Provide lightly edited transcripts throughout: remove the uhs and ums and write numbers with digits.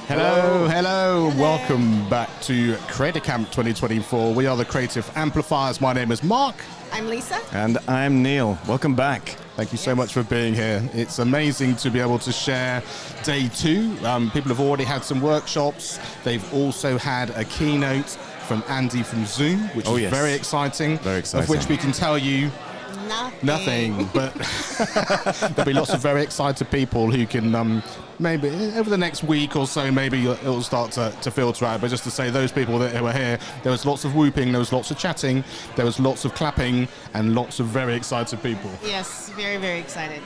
Hello. Welcome back to Ecamp 2024. We are the Creative Amplifiers. My name is Mark. I'm Lisa. And I'm Neil. Welcome back. Thank you so much for being here. It's amazing to be able to share day 2. People have already had some workshops. They've also had a keynote from Andy from Zoom, which is very exciting. Very exciting. Of which we can tell you nothing, but there'll be lots of very excited people who can maybe over the next week or so, maybe it'll start to filter out. But just to say, those people that were here, there was lots of whooping, there was lots of chatting, there was lots of clapping, and lots of very excited people. Yes, very, very excited.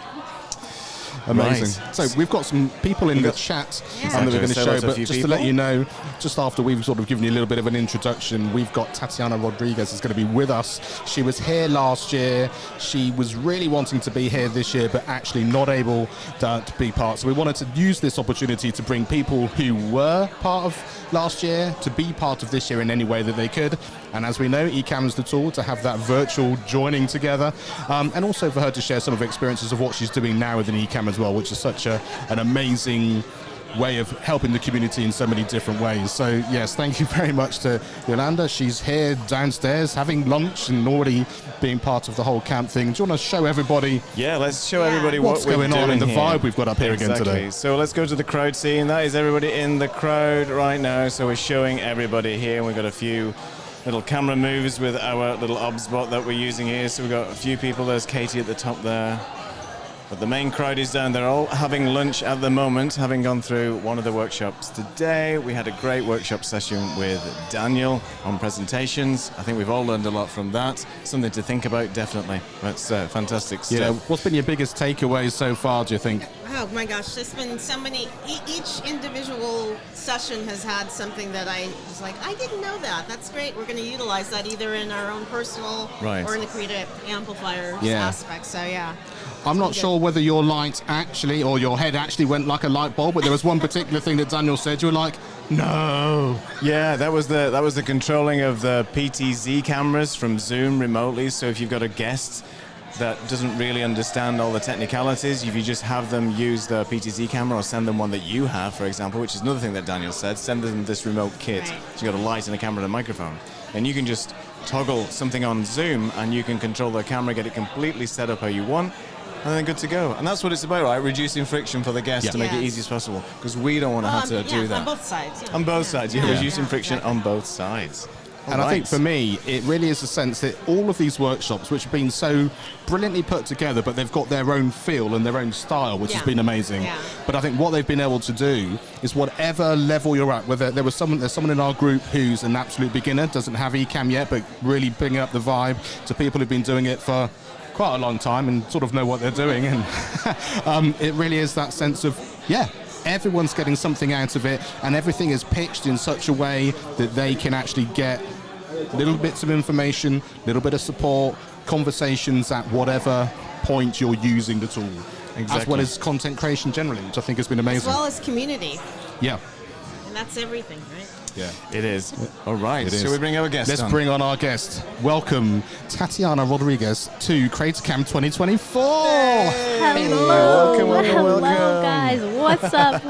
Amazing. Right. So we've got some people in the chat that we're going to show, but just to let you know, just after we've sort of given you a little bit of an introduction, we've got Tatiana Rodriguez is going to be with us. She was here last year. She was really wanting to be here this year, but actually not able to be part. So we wanted to use this opportunity to bring people who were part of last year to be part of this year in any way that they could. And as we know, Ecamp is the tool to have that virtual joining together, and also for her to share some of the experiences of what she's doing now within Ecamp as well, which is such an amazing way of helping the community in so many different ways. So yes, thank you very much to Yolanda. She's here downstairs having lunch and already being part of the whole camp thing. Do you want to show everybody? Yeah, let's show everybody what's going on and the vibe we've got up here again today. So let's go to the crowd scene. That is everybody in the crowd right now. So we're showing everybody here, and we've got a few little camera moves with our little obs bot that we're using here. So we've got a few people. There's Katie at the top there. But the main crowd is down. They're all having lunch at the moment, having gone through one of the workshops today. We had a great workshop session with Daniel on presentations. I think we've all learned a lot from that. Something to think about, definitely. That's fantastic stuff. Yeah. What's been your biggest takeaways so far, do you think? Oh my gosh, there's been so many. Each individual session has had something that I was like, I didn't know that. That's great. We're going to utilize that either in our own personal or in the creative amplifiers aspect. So yeah. I'm not sure whether your light actually, or your head actually went like a light bulb, but there was one particular thing that Daniel said. You were like, no. Yeah, that was the controlling of the PTZ cameras from Zoom remotely. So if you've got a guest that doesn't really understand all the technicalities, if you just have them use the PTZ camera or send them one that you have, for example, which is another thing that Daniel said, send them this remote kit. So you've got a light and a camera and a microphone. And you can just toggle something on Zoom and you can control the camera, get it completely set up how you want, and then good to go. And that's what it's about, right? Reducing friction for the guests to make it easy as possible, because we don't want to have to do that. On both sides. On both sides, reducing friction on both sides. And I think for me, it really is a sense that all of these workshops, which have been so brilliantly put together, but they've got their own feel and their own style, which has been amazing. Yeah. But I think what they've been able to do is whatever level you're at, whether there's someone in our group who's an absolute beginner, doesn't have Ecamp yet, but really bringing up the vibe, to people who've been doing it for quite a long time and sort of know what they're doing. And it really is that sense of, everyone's getting something out of it, and everything is pitched in such a way that they can actually get little bits of information, little bit of support, conversations at whatever point you're using the tool. As well as content creation generally, which I think has been amazing. As well as community. Yeah. And that's everything, right? Yeah, it is. All right, shall we bring our guest Let's bring on our guest. Welcome, Tatiana Rodriguez to Ecamp 2024. Hello. Welcome. Guys. What's up?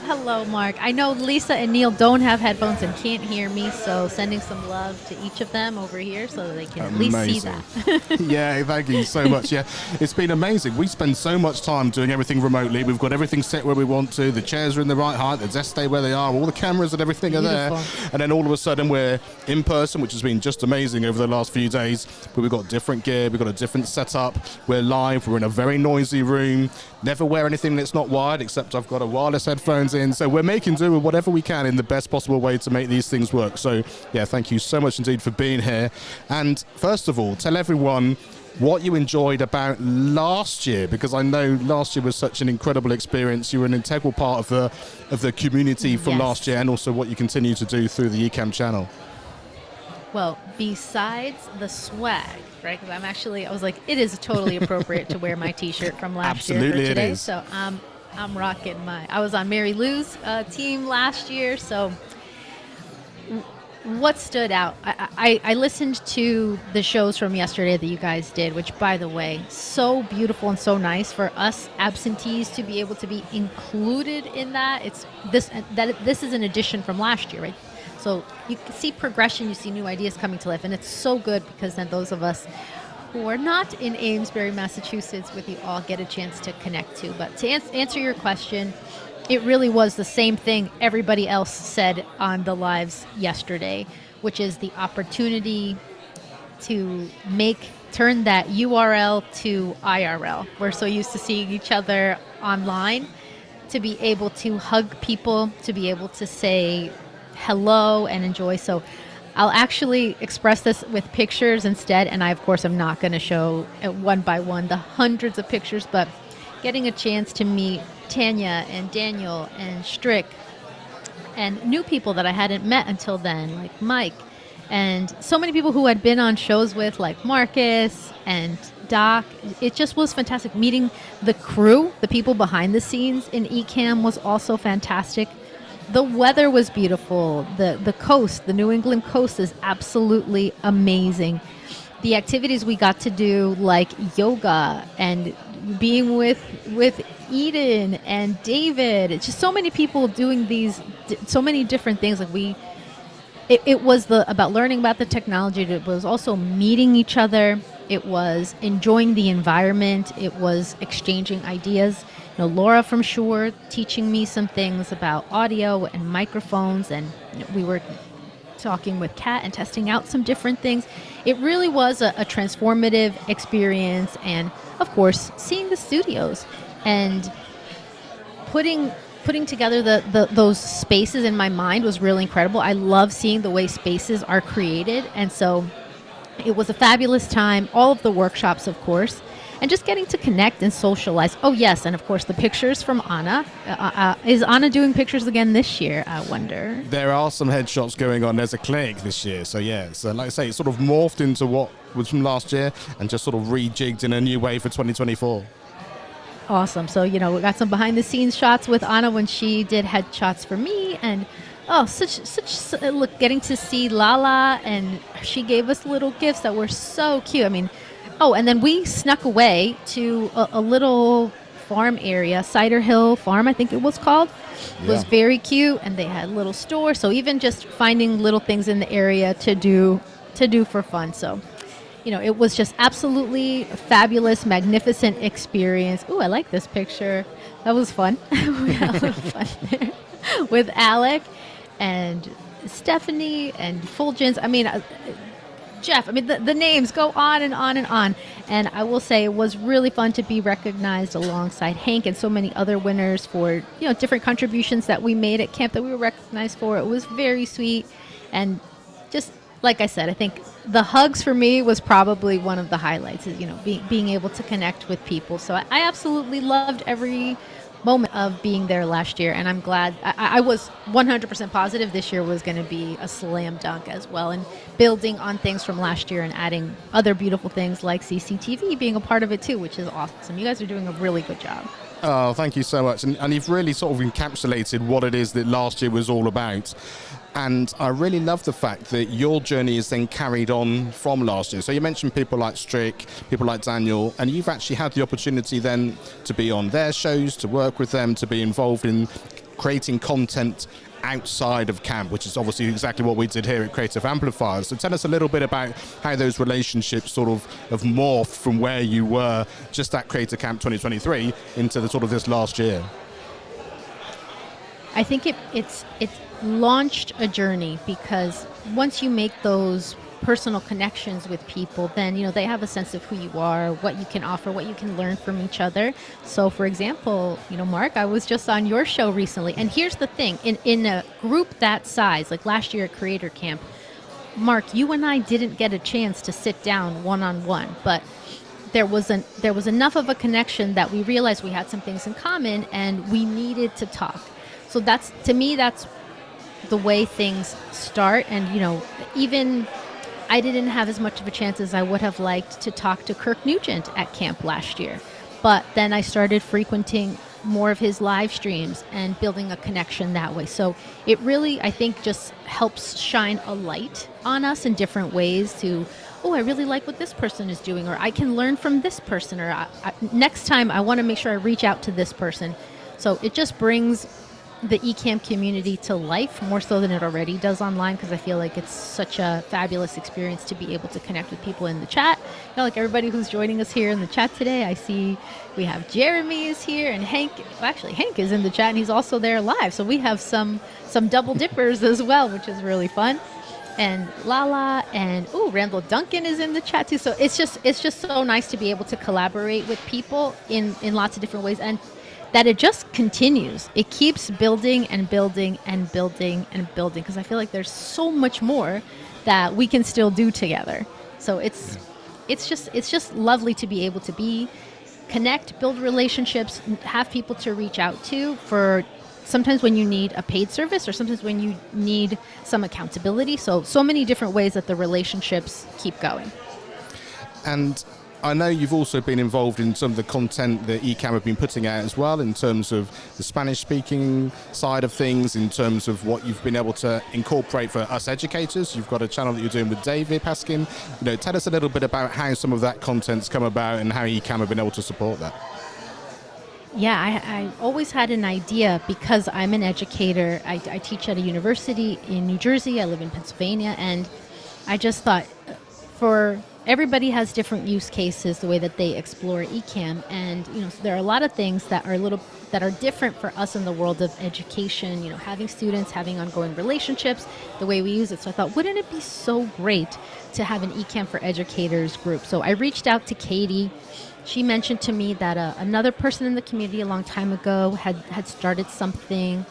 Hello, Mark. I know Lisa and Neil don't have headphones and can't hear me, so sending some love to each of them over here so that they can at least see that. Yeah, thank you so much. Yeah, it's been amazing. We spend so much time doing everything remotely. We've got everything set where we want to. The chairs are in the right height. The desks stay where they are. All the cameras and everything are there. And then all of a sudden we're in person, which has been just amazing over the last few days. But we've got different gear. We've got a different setup. We're live. We're in a very noisy room. Never wear anything that's not wired, except I've got a wireless headphones in. So we're making do with whatever we can in the best possible way to make these things work. So yeah, thank you so much indeed for being here. And first of all, tell everyone what you enjoyed about last year, because I know last year was such an incredible experience. You were an integral part of the community from last year, and also what you continue to do through the Ecamp channel. Well, besides the swag, right? Because I was like, it is totally appropriate to wear my T-shirt from last year for today. It is. So I'm rocking I was on Mary Lou's team last year, so what stood out, I listened to the shows from yesterday that you guys did, which, by the way, so beautiful and so nice for us absentees to be able to be included in that. This is an addition from last year, right? So you can see progression, you see new ideas coming to life, and it's so good because then those of us who are not in Amesbury, Massachusetts with you all get a chance to connect to. But to answer your question, it really was the same thing everybody else said on the lives yesterday, which is the opportunity to turn that URL to IRL. We're so used to seeing each other online, to be able to hug people, to be able to say hello and enjoy. So I'll actually express this with pictures instead, and I, of course, am not going to show one by one the hundreds of pictures, but getting a chance to meet Tanya and Daniel and Strick and new people that I hadn't met until then, like Mike, and so many people who had been on shows with, like Marcus and Doc. It just was fantastic. Meeting the crew, the people behind the scenes in Ecamm was also fantastic. The weather was beautiful. The coast, the New England coast, is absolutely amazing. The activities we got to do, like yoga and being with Eden and David, it's just so many people doing so many different things. Like it was about learning about the technology. It was also meeting each other. It was enjoying the environment. It was exchanging ideas. Laura from Shure teaching me some things about audio and microphones, and we were talking with Kat and testing out some different things. It really was a transformative experience, and of course, seeing the studios and putting together those spaces in my mind was really incredible. I love seeing the way spaces are created, and so it was a fabulous time. All of the workshops, of course, and just getting to connect and socialize. Oh, yes, and of course, the pictures from Anna. Is Anna doing pictures again this year, I wonder? There are some headshots going on. There's a clinic this year. So, yeah, so like I say, it sort of morphed into what was from last year and just sort of rejigged in a new way for 2024. Awesome. So, we got some behind-the-scenes shots with Anna when she did headshots for me, and look, getting to see Lala, and she gave us little gifts that were so cute. I mean, and then we snuck away to a little farm area, Cider Hill Farm, I think it was called. It was very cute, and they had little stores. So even just finding little things in the area to do for fun. So, it was just absolutely fabulous, magnificent experience. Ooh, I like this picture. That was fun. We had a little fun there with Alec and Stephanie and Fulgence. I mean, Jeff, I mean, the names go on and on and on. And I will say it was really fun to be recognized alongside Hank and so many other winners for, different contributions that we made at camp that we were recognized for. It was very sweet. And just like I said, I think the hugs for me was probably one of the highlights, is, being able to connect with people. So I absolutely loved every moment of being there last year, and I'm glad. I was 100% positive this year was going to be a slam dunk as well, and building on things from last year and adding other beautiful things like CCTV being a part of it too, which is awesome. You guys are doing a really good job. Oh, thank you so much. And you've really sort of encapsulated what it is that last year was all about. And I really love the fact that your journey is then carried on from last year. So you mentioned people like Strick, people like Daniel, and you've actually had the opportunity then to be on their shows, to work with them, to be involved in creating content outside of camp, which is obviously exactly what we did here at Creative Amplifiers. So tell us a little bit about how those relationships sort of have morphed from where you were just at Creative Camp 2023 into the sort of this last year. I think it's launched a journey, because once you make those personal connections with people, then they have a sense of who you are, what you can offer, what you can learn from each other. So for example, Mark, I was just on your show recently, and here's the thing, in a group that size, like last year at Creator Camp, Mark, you and I didn't get a chance to sit down one-on-one, but there was enough of a connection that we realized we had some things in common and we needed to talk. So that's the way things start. And even I didn't have as much of a chance as I would have liked to talk to Kirk Nugent at camp last year, but then I started frequenting more of his live streams and building a connection that way. So it really, I think, just helps shine a light on us in different ways to, oh, I really like what this person is doing, or I can learn from this person, or next time I want to make sure I reach out to this person. So it just brings the Ecamp community to life more so than it already does online, because I feel like it's such a fabulous experience to be able to connect with people in the chat. You know, like everybody who's joining us here in the chat today, I see we have Jeremy is here, and Hank, well, actually Hank is in the chat and he's also there live. So we have some double dippers as well, which is really fun. And Lala and Randall Duncan is in the chat too. So it's just so nice to be able to collaborate with people in lots of different ways, and that it just continues. It keeps building and building and building and building, because I feel like there's so much more that we can still do together. So it's just lovely to be able to connect, build relationships, have people to reach out to for sometimes when you need a paid service, or sometimes when you need some accountability. So many different ways that the relationships keep going. And I know you've also been involved in some of the content that Ecamp have been putting out as well, in terms of the Spanish-speaking side of things, in terms of what you've been able to incorporate for us educators. You've got a channel that you're doing with David Paskin. You know, tell us a little bit about how some of that content's come about and how Ecamp have been able to support that. Yeah, I always had an idea, because I'm an educator. I teach at a university in New Jersey. I live in Pennsylvania, and I just thought, everybody has different use cases, the way that they explore Ecamp, and so there are a lot of things that are different for us in the world of education. Having students, having ongoing relationships, the way we use it. So I thought, wouldn't it be so great to have an Ecamp for Educators group? So I reached out to Katie. She mentioned to me that another person in the community a long time ago had started something,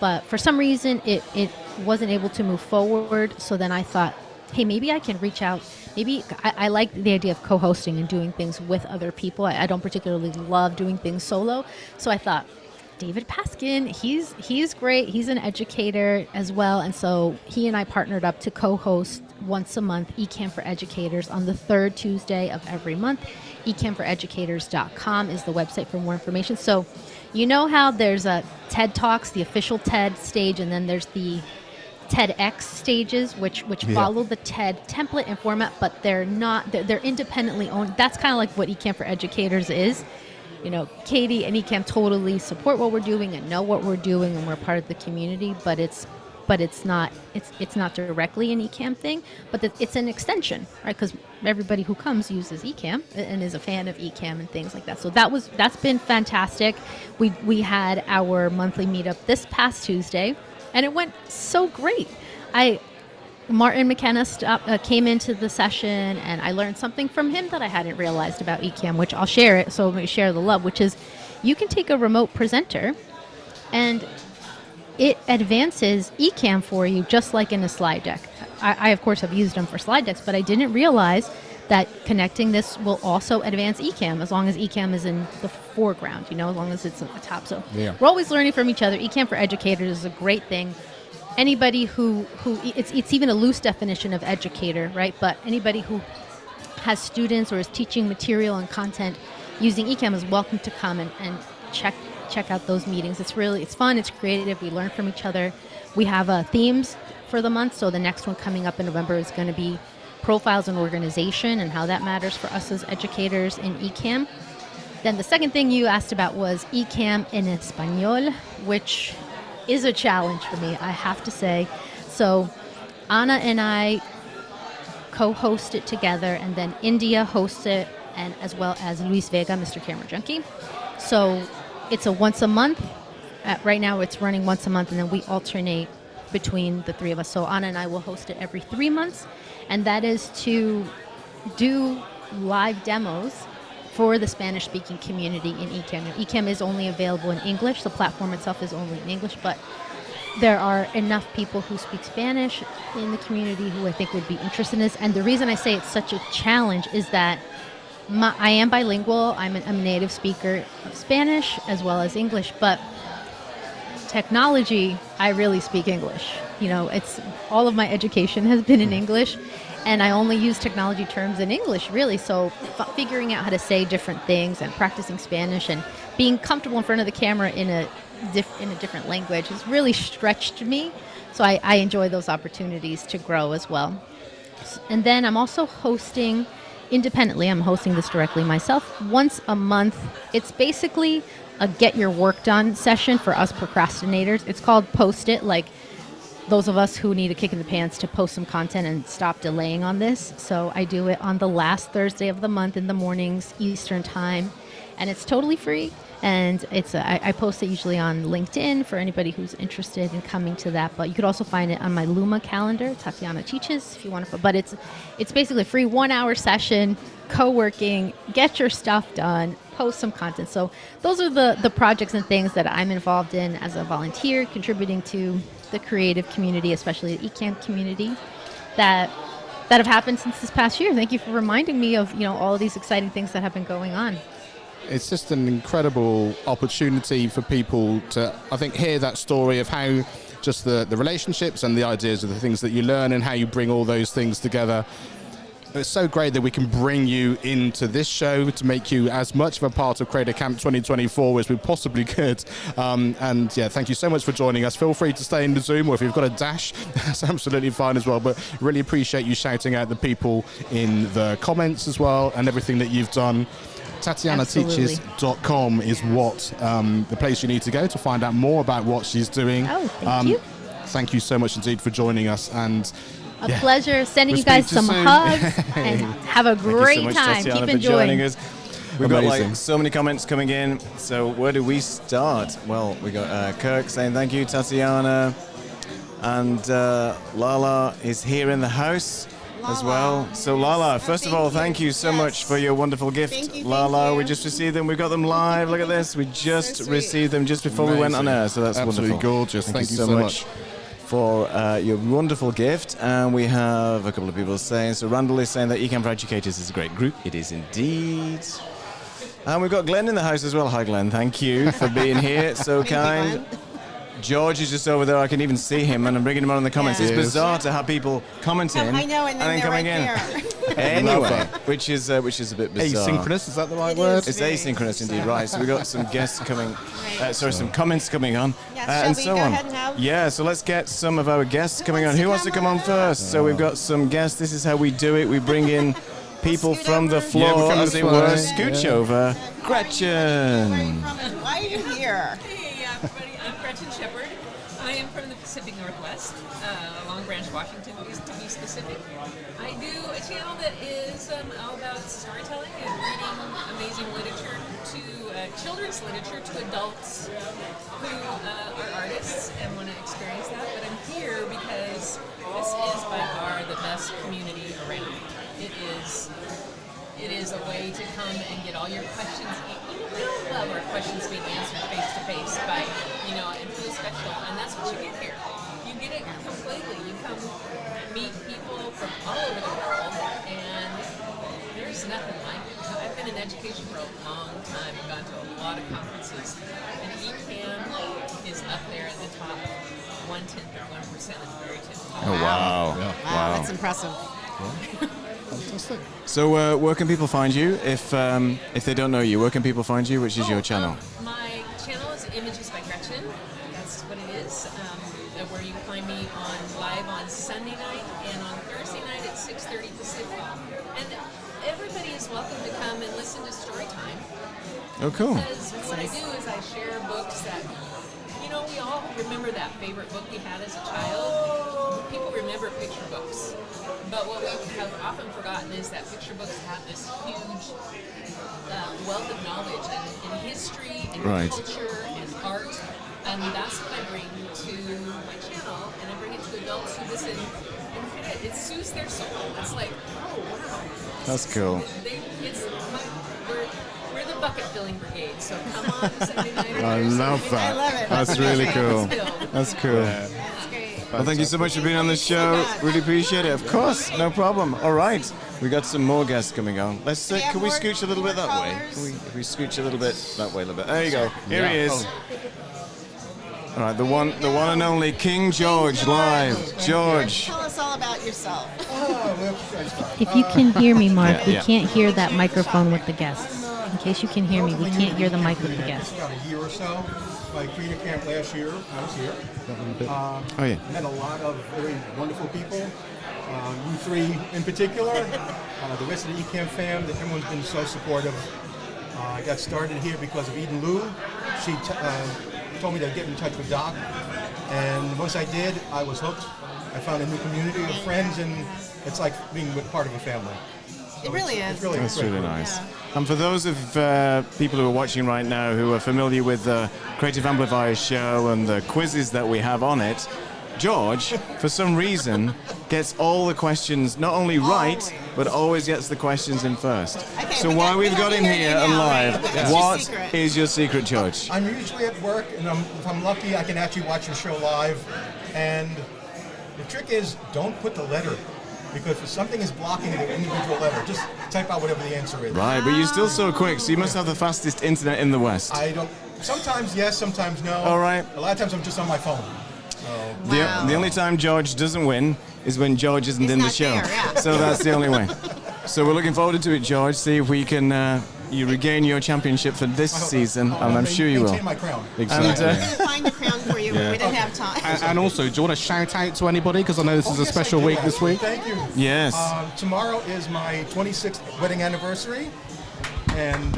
but for some reason it wasn't able to move forward. So then I thought, hey, maybe I can reach out. Maybe I like the idea of co-hosting and doing things with other people. I don't particularly love doing things solo. So I thought, David Paskin, he's great. He's an educator as well. And so he and I partnered up to co-host once a month Ecamp for Educators on the third Tuesday of every month. Ecampforeducators.com is the website for more information. So you know how there's a TED Talks, the official TED stage, and then there's the TEDx stages, which follow the TED template and format, but they're independently owned. That's kind of like what Ecamp for Educators is. Katie and Ecamp totally support what we're doing and know what we're doing, and we're part of the community, but it's not directly an Ecamp thing, but it's an extension, right? Because everybody who comes uses Ecamp and is a fan of Ecamp and things like that. So that's been fantastic. We had our monthly meetup this past Tuesday, and it went so great. Martin McKenna came into the session, and I learned something from him that I hadn't realized about Ecamp, which I'll share it. So we share the love, which is you can take a remote presenter and it advances Ecamp for you, just like in a slide deck. I of course have used them for slide decks, but I didn't realize that connecting this will also advance Ecamp, as long as Ecamp is in the foreground, as long as it's at the top. So We're always learning from each other. Ecamp for Educators is a great thing. Anybody who it's even a loose definition of educator, right? But anybody who has students or is teaching material and content using Ecamp is welcome to come and check out those meetings. It's fun, it's creative, we learn from each other. We have themes for the month, so the next one coming up in November is going to be profiles and organization and how that matters for us as educators in Ecamp. Then the second thing you asked about was Ecamp en Español, which is a challenge for me, I have to say. So Anna and I co-host it together, and then India hosts it, and as well as Luis Vega, Mr. Camera Junkie. So it's a once a month. Right now it's running once a month, and then we alternate between the three of us. So Anna and I will host it every 3 months, and that is to do live demos for the Spanish-speaking community in Ecamp. Ecamp is only available in English. The platform itself is only in English, but there are enough people who speak Spanish in the community who I think would be interested in this. And the reason I say it's such a challenge is that I am bilingual. I'm a native speaker of Spanish as well as English, but technology, I really speak English. You know, it's all of my education has been in English, and I only use technology terms in English, really. So figuring out how to say different things and practicing Spanish and being comfortable in front of the camera in a different language has really stretched me. So I enjoy those opportunities to grow as well. And then I'm also hosting independently. I'm hosting this directly myself once a month. It's basically a get your work done session for us procrastinators. It's called Post It, like those of us who need a kick in the pants to post some content and stop delaying on this. So I do it on the last Thursday of the month in the mornings, Eastern time, and it's totally free. And I post it usually on LinkedIn for anybody who's interested in coming to that. But you could also find it on my Luma calendar. Tatiana teaches if you want to. But it's basically a free 1 hour session, co-working, get your stuff done, post some content. So those are the projects and things that I'm involved in as a volunteer, contributing to the creative community, especially the Ecamp community, that have happened since this past year. Thank you for reminding me of all of these exciting things that have been going on. It's just an incredible opportunity for people to, I think, hear that story of how just the relationships and the ideas of the things that you learn and how you bring all those things together. It's so great that we can bring you into this show to make you as much of a part of Creator Camp 2024 as we possibly could. And yeah, thank you so much for joining us. Feel free to stay in the Zoom, or if you've got a dash, that's absolutely fine as well. But really appreciate you shouting out the people in the comments as well and everything that you've done. TatianaTeaches.com is what the place you need to go to find out more about what she's doing. Oh, thank you. Thank you so much indeed for joining us. And a pleasure sending you guys some hugs and have a great Thank you so much, time. Tatiana, Keep for enjoying. joining us. We've got so many comments coming in. So where do we start? Well, we got Kirk saying thank you, Tatiana. And Lala is here in the house as well. So Lala, first of all, thank you so much for your wonderful gift. Thank you. Lala, we just received them. We got them live. Look at this. We just received them just before we went on air. So that's absolutely wonderful. Gorgeous. Thank you so much for your wonderful gift. And we have a couple of people saying, so Randall is saying that Ecamp for Educators is a great group. It is indeed. And we've got Glenn in the house as well. Hi Glenn, thank you for being here. So kind. George is just over there. I can even see him, and I'm bringing him on in the comments. It's bizarre to have people commenting I know, and then coming in. Anyway, which is a bit bizarre. Asynchronous, is that the right word? It's asynchronous indeed, right? So we've got some guests coming, some comments coming on, Yes, and shall so we go on. ahead and have- Yeah, so let's get some of our guests coming on. wants to Who wants to come on first? So we've got some guests. This is how we do it. We bring in people Scoot from the over. floor, Yeah, we come as this it way. were. Scooch over. Gretchen. Why are you here? Hey, everybody. I'm Gretchen Sheer. I am from the Pacific Northwest, Long Branch, Washington, to be specific. I do a channel that is all about storytelling and reading amazing literature to children's literature to adults who are artists and want to experience that. But I'm here because this is by far the best community around. It is a way to come and get all your questions. We don't love our questions being answered face to face by, and feel special. And that's what you get here. You get it completely. You come meet people from all over the world, and there's nothing like it. I've been in education for a long time and gone to a lot of conferences, and Ecamp is up there at the top 1/10 of 1% of the very tip. Oh wow! Yeah. Wow, that's impressive. Fantastic. So where can people find you if they don't know you? Where can people find you? Which is your channel? My channel is Images by Gretchen. That's what it is. Where you can find me live on Sunday night and on Thursday night at 6:30 Pacific. And everybody is welcome to come and listen to Storytime. Oh, cool. Because what I do is I share books that, we all remember that favorite book we had as a child. People remember picture books. But what we have often forgotten is that picture books have this huge wealth of knowledge in history and culture and art. And that's what I bring to my channel. And I bring it to adults who listen. And it soothes their soul. It's like, oh, wow. That's cool. We're the bucket filling brigade. So come on Sunday night. I love that. I love it. That's really cool. That's cool. That's great. Well, thank you so much for being on the show. Really appreciate it. Of course, no problem. All right, we got some more guests coming on. Let's can we scooch a little bit that way? Can we scooch a little bit that way a little bit? There you go. Here he is. All right, the one and only King George live. George. Tell us all about yourself. If you can hear me, Mark, we can't hear that microphone with the guests. In case you can hear me, we can't hear the mic with the guests. About a year or so. I created Ecamp last year. I was here. Met a lot of very wonderful people. You three in particular. The rest of the Ecamp fam. Everyone's been so supportive. I got started here because of Eden Lou. She told me to get in touch with Doc. And once I did, I was hooked. I found a new community of friends, and it's like being part of a family. It really is. That's really nice. Yeah. And for those of people who are watching right now who are familiar with the Creative Amplifiers show and the quizzes that we have on it, George, for some reason, gets all the questions not only right, but always gets the questions in first. Okay, so while we've got him here and live, right? what is your secret, George? I'm usually at work, and if I'm lucky, I can actually watch your show live. And the trick is, don't put the letter. Because if something is blocking the individual letter, just type out whatever the answer is. Right, but you're still so quick, so you must have the fastest internet in the West. I don't. Sometimes yes, sometimes no. All right. A lot of times I'm just on my phone. The only time George doesn't win is when George isn't in the show. There, yeah. So that's the only way. So we're looking forward to it, George. See if we can you regain your championship for this season, and I'm sure you will. Maintain my crown. Exactly. We're going to find a crown for you, but we didn't have time. And also, do you want to shout out to anybody? Because I know this is a special week this week. Thank you. Yes. Tomorrow is my 26th wedding anniversary, and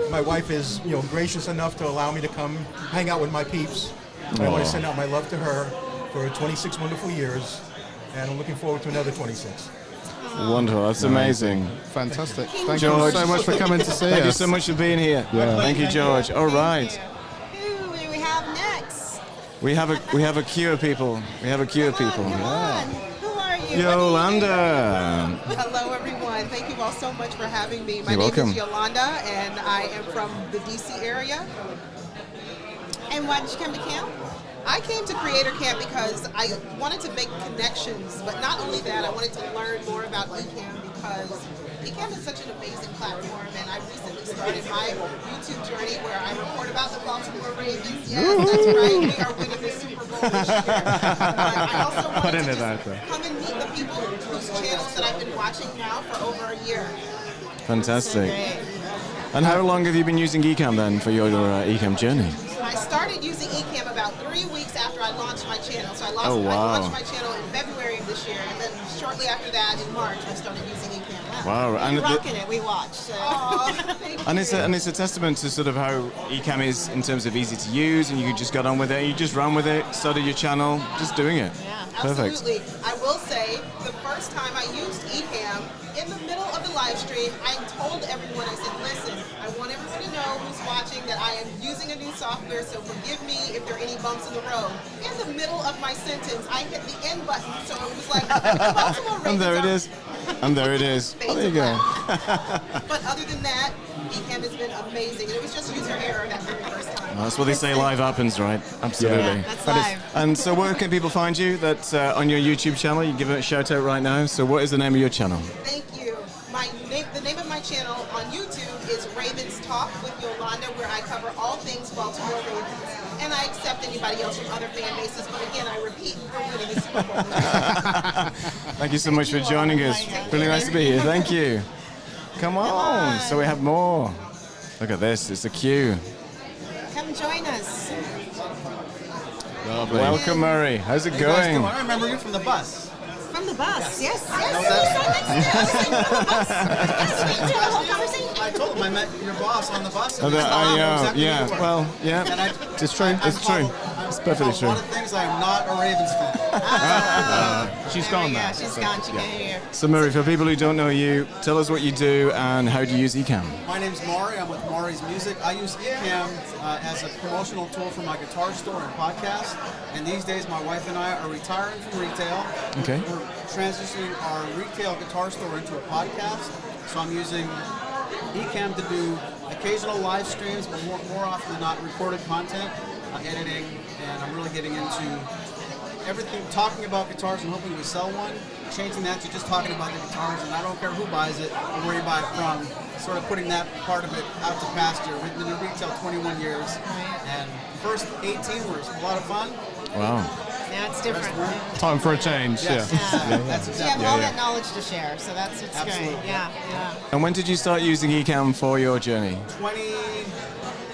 my wife is gracious enough to allow me to come hang out with my peeps. I want to send out my love to her for 26 wonderful years, and I'm looking forward to another 26. Wonderful. That's amazing. Fantastic. Thank you so much for coming to see us. Thank you so much for being here. Yeah. Thank you, George. All right. Who do we have next? We have a queue of people. We have a queue of people. Come on. Who are you? Yolanda. Hello, everyone. Thank you all so much for having me. My You're name welcome. is Yolanda, and I am from the D.C. area. And why did you come to camp? I came to Creator Camp because I wanted to make connections, but not only that, I wanted to learn more about Ecamp because Ecamp is such an amazing platform, and I recently started my YouTube journey where I report about the Baltimore Ravens. Yes, that's right. We are winning the Super Bowl this year. I also wanted to just come and meet the people whose channels that I've been watching now for over a year. Fantastic. And how long have you been using Ecamp then for your Ecamp journey? I started using Ecamp about 3 weeks after I launched my channel. So I launched my channel in February of this year, and then shortly after that, in March, I started using Ecamp. Wow. And you're rocking it. We watched. So. And it's a testament to sort of how Ecamp is in terms of easy to use, and you can just get on with it. You just run with it, started your channel, just doing it. Yeah, perfect. Absolutely. I will say, the first time I used Ecamp, in the middle of the live stream, I told everyone, I said, listen, I want everyone to know who's watching that I am using a new software, so forgive me if there are any bumps in the road. In the middle of my sentence, I hit the end button, so it was like, the Baltimore Ravens. And there it is. And there it is. Oh, there you go. But other than that, Ecamp has been amazing, and it was just user error that very first time. Well, that's what they say live happens, right? Absolutely. Yeah, that's live. And so where can people find you? That on your YouTube channel, you give it a shout out right now. So what is the name of your channel? Thank you. The name of my channel on YouTube is Ravens Talk with Yolanda, where I cover all things Baltimore Ravens. And I accept anybody else from other fan bases, but again, I repeat, we're winning the Super Bowl. Thank you so much for joining us. Really nice to be here. Thank you. Come on. So we have more. Look at this. It's a queue. Come join us. Lovely. Welcome, Murray. How's it going? I remember you from the bus. From the bus, yes. I told him I met your boss on the bus. Oh, yeah. Well, yeah. It's true. It's true. It's perfectly true. One of the things I am not a Ravens fan. She's gone now. Yeah, she's gone. She can't hear. So, Murray, for people who don't know you, tell us what you do and how do you use Ecamp? My name's Maury. I'm with Maury's Music. I use Ecamp as a promotional tool for my guitar store and podcast. And these days, my wife and I are retiring from retail. Okay. We're transitioning our retail guitar store into a podcast. So I'm using Ecamp to do occasional live streams, but more often than not, recorded content, editing, and I'm really getting into everything, talking about guitars and hoping to sell one, changing that to just talking about the guitars, and I don't care who buys it or where you buy it from. sort of putting that part of it out to pasture. We've been in retail 21 years, and first 18 were a lot of fun. Wow. Yeah, it's different. Time for a change. Yes. That's You exactly have all that knowledge to share, so that's what's Absolutely. great. Yeah. And when did you start using Ecam for your journey?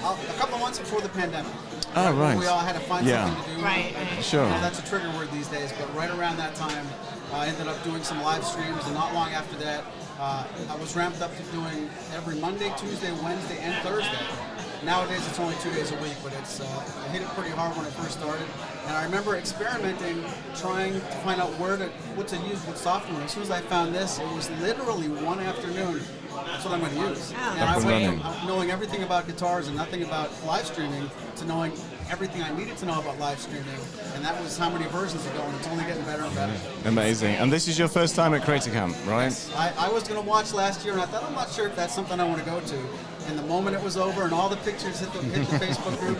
A couple of months before the pandemic. Oh, right. We all had to find something to do. Right. Sure. That's a trigger word these days, but right around that time, I ended up doing some live streams, and not long after that, I was ramped up to doing every Monday, Tuesday, Wednesday, and Thursday. Nowadays, it's only 2 days a week, but I hit it pretty hard when I first started. And I remember experimenting, trying to find out what to use, what software. As soon as I found this, it was literally one afternoon. That's what I'm going to use. And I went from knowing everything about guitars and nothing about live streaming to knowing everything I needed to know about live streaming. And that was how many versions ago, and it's only getting better and better. Amazing. And this is your first time at Ecamp, right? Yes. I was going to watch last year, and I thought, I'm not sure if that's something I want to go to. And the moment it was over and all the pictures hit the Facebook group,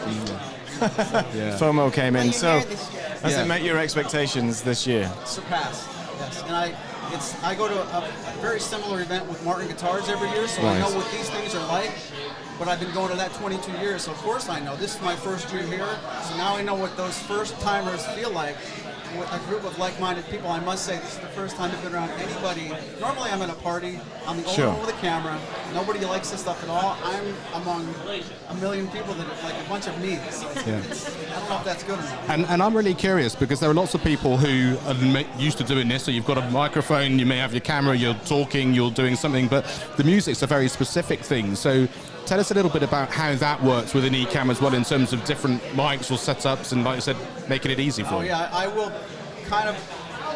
FOMO came in. So, has Yeah. it met your expectations this year? surpassed. Yes, and I go to a very similar event with Martin Guitars every year, so I know what these things are like. But I've been going to that 22 years, so of course I know. This is my first year here, so now I know what those first timers feel like. With a group of like-minded people, I must say this is the first time I've been around anybody. Normally I'm at a party, I'm the only one with a camera, nobody likes this stuff at all. I'm among a million people that are like a bunch of me. So I don't know if that's good enough. And I'm really curious because there are lots of people who are used to doing this. So you've got a microphone, you may have your camera, you're talking, you're doing something, but the music's a very specific thing. So tell us a little bit about how that works within Ecamm as well in terms of different mics or setups and, like I said, making it easy for you. Yeah, I will kind of